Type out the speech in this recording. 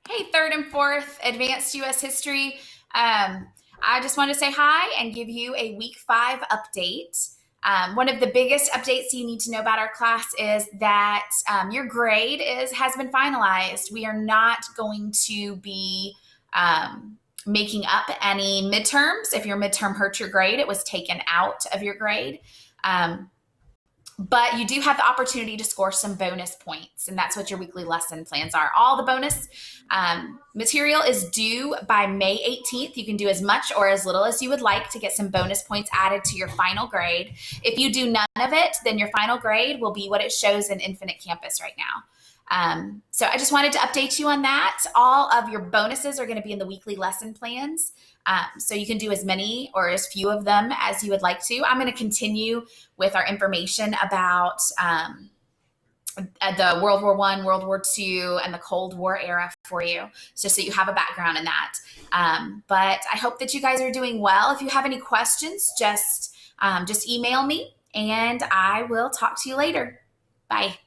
Hey, third and fourth Advanced US History. I just wanted to say hi and give you a week 5 update. One of the biggest updates you need to know about our class is that your grade has been finalized. We are not going to be making up any midterms. If your midterm hurt your grade, it was taken out of your grade. But you do have the opportunity to score some bonus points, and that's what your weekly lesson plans are. All the bonus material is due by May 18th. You can do as much or as little as you would like to get some bonus points added to your final grade. If you do none of it, then your final grade will be what it shows in Infinite Campus right now. So I just wanted to update you on that. All of your bonuses are going to be in the weekly lesson plans. So you can do as many or as few of them as you would like to. I'm going to continue with our information about the World War I, World War II, and the Cold War era for you, just so you have a background in that. But I hope that you guys are doing well. If you have any questions, just email me, and I will talk to you later. Bye.